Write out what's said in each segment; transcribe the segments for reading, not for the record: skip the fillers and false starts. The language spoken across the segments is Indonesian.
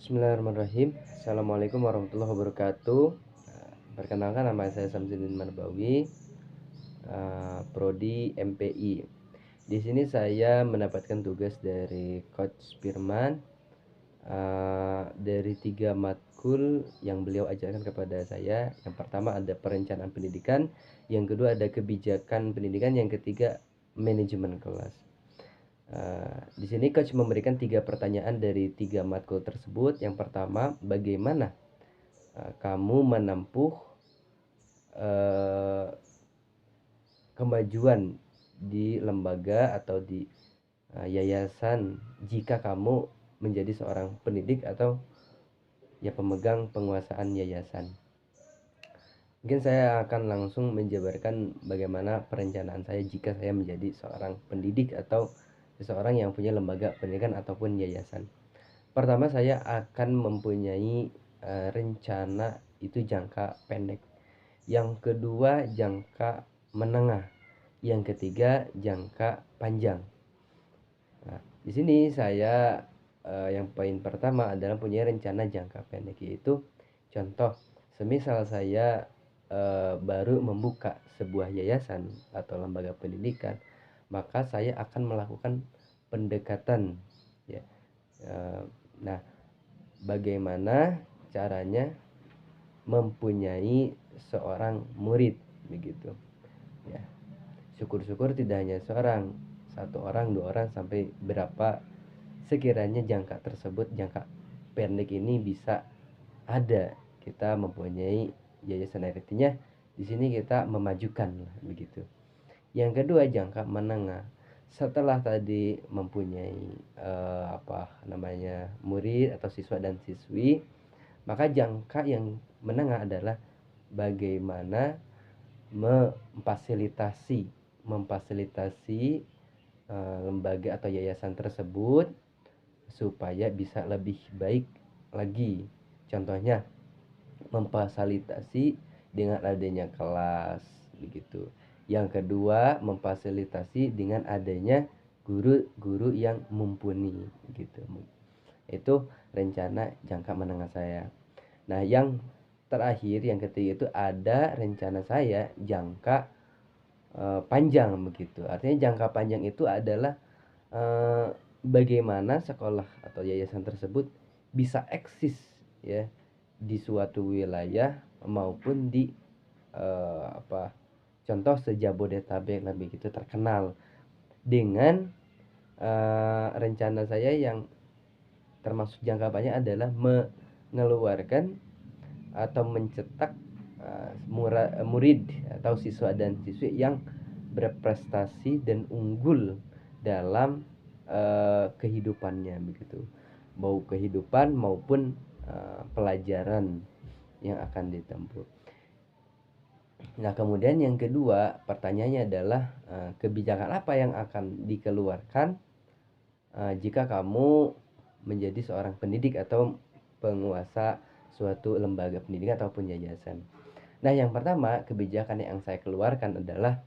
Bismillahirrahmanirrahim. Assalamualaikum warahmatullahi wabarakatuh. Perkenalkan, nama saya Samsudin Marbawi, Prodi MPI. Di sini saya mendapatkan tugas dari Coach Firman, dari 3 matkul yang beliau ajarkan kepada saya. Yang pertama ada perencanaan pendidikan, yang kedua ada kebijakan pendidikan, yang ketiga manajemen kelas. Di sini coach memberikan 3 pertanyaan dari 3 matkul tersebut. Yang pertama, bagaimana kamu menempuh kemajuan di lembaga atau di yayasan jika kamu menjadi seorang pendidik atau ya pemegang penguasaan yayasan. Mungkin saya akan langsung menjabarkan bagaimana perencanaan saya jika saya menjadi seorang pendidik atau seseorang yang punya lembaga pendidikan ataupun yayasan. Pertama, saya akan mempunyai rencana itu jangka pendek. Yang kedua, jangka menengah. Yang ketiga, jangka panjang. Nah, di sini saya yang poin pertama adalah punya rencana jangka pendek, yaitu contoh, semisal saya baru membuka sebuah yayasan atau lembaga pendidikan, maka saya akan melakukan pendekatan, ya. Nah, bagaimana caranya mempunyai seorang murid, begitu ya. Syukur-syukur tidak hanya seorang, 1 orang, 2 orang, sampai berapa sekiranya jangka tersebut, jangka pendek ini bisa ada, kita mempunyai yayasan. Artinya di sini kita memajukan, begitu. Yang kedua, jangka menengah. Setelah tadi mempunyai murid atau siswa dan siswi, maka jangka yang menengah adalah bagaimana memfasilitasi lembaga atau yayasan tersebut supaya bisa lebih baik lagi. Contohnya, memfasilitasi dengan adanya kelas, begitu. Yang kedua, memfasilitasi dengan adanya guru-guru yang mumpuni, gitu. Itu rencana jangka menengah saya. Nah, yang terakhir, yang ketiga, itu ada rencana saya jangka panjang, begitu. Artinya jangka panjang itu adalah bagaimana sekolah atau yayasan tersebut bisa eksis, ya, di suatu wilayah maupun di contoh se-Jabodetabek, begitu, terkenal dengan rencana saya yang termasuk jangka panjang adalah mengeluarkan atau mencetak murid atau siswa dan siswi yang berprestasi dan unggul dalam kehidupannya, begitu, mau kehidupan maupun pelajaran yang akan ditempuh. Nah, kemudian yang kedua pertanyaannya adalah kebijakan apa yang akan dikeluarkan jika kamu menjadi seorang pendidik atau penguasa suatu lembaga pendidikan ataupun yayasan. Nah, yang pertama, kebijakan yang saya keluarkan adalah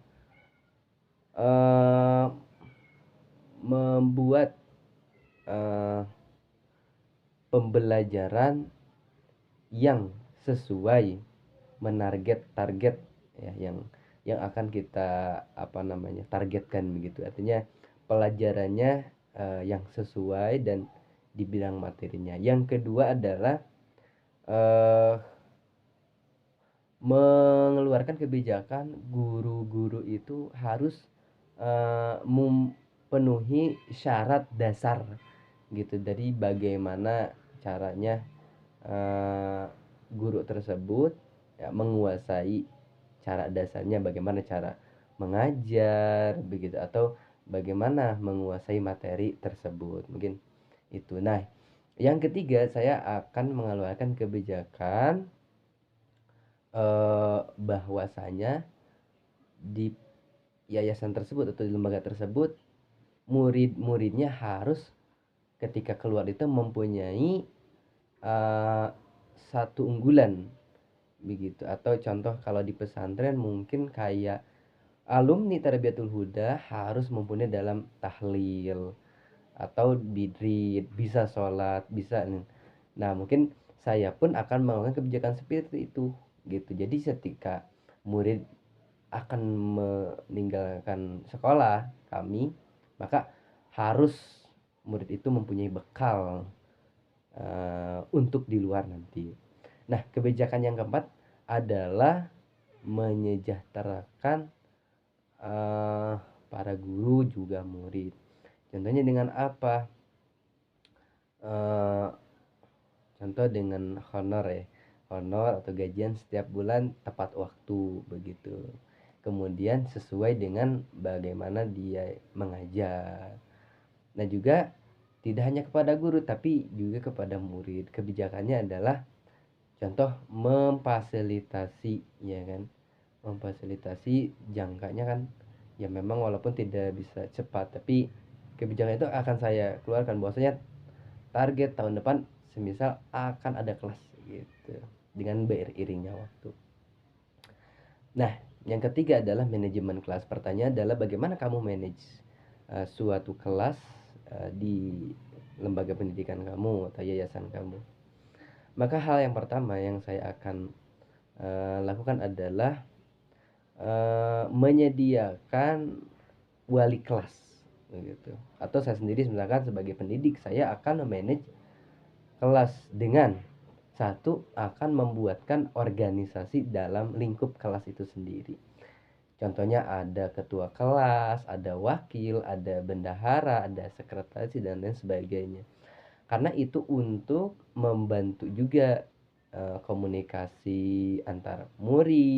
membuat pembelajaran yang sesuai menarget target, ya, yang akan kita targetkan, begitu. Artinya pelajarannya yang sesuai dan di bidang materinya. Yang kedua adalah mengeluarkan kebijakan guru-guru itu harus memenuhi syarat dasar, gitu. Jadi bagaimana caranya guru tersebut ya menguasai cara dasarnya, bagaimana cara mengajar, begitu, atau bagaimana menguasai materi tersebut, mungkin itu. Nah, yang ketiga, saya akan mengeluarkan kebijakan bahwasanya di yayasan tersebut atau di lembaga tersebut, murid-muridnya harus ketika keluar itu mempunyai satu unggulan, begitu. Atau contoh, kalau di pesantren mungkin kayak alumni Tarbiyatul Huda harus mempunyai dalam tahlil atau bidrit, bisa sholat, bisa Nah, mungkin saya pun akan melakukan kebijakan seperti itu gitu. Jadi ketika murid akan meninggalkan sekolah kami, maka harus murid itu mempunyai bekal untuk di luar nanti. Nah, kebijakan yang keempat adalah menyejahterakan para guru juga murid. Contohnya dengan apa? Contoh dengan honor ya, honor atau gajian setiap bulan tepat waktu begitu. Kemudian sesuai dengan bagaimana dia mengajar. Nah, juga tidak hanya kepada guru tapi juga kepada murid. Kebijakannya adalah contoh memfasilitasi, ya kan? Memfasilitasi jangkanya kan ya memang walaupun tidak bisa cepat, tapi kebijakan itu akan saya keluarkan bahwasanya target tahun depan semisal akan ada kelas gitu dengan beriringnya waktu. Nah, yang ketiga adalah manajemen kelas. Pertanyaan adalah bagaimana kamu manage suatu kelas di lembaga pendidikan kamu atau yayasan kamu. Maka hal yang pertama yang saya akan lakukan adalah menyediakan wali kelas gitu. Atau saya sendiri misalkan sebagai pendidik, saya akan memanage kelas dengan satu, akan membuatkan organisasi dalam lingkup kelas itu sendiri. Contohnya ada ketua kelas, ada wakil, ada bendahara, ada sekretaris dan lain sebagainya. Karena itu untuk membantu juga komunikasi antar murid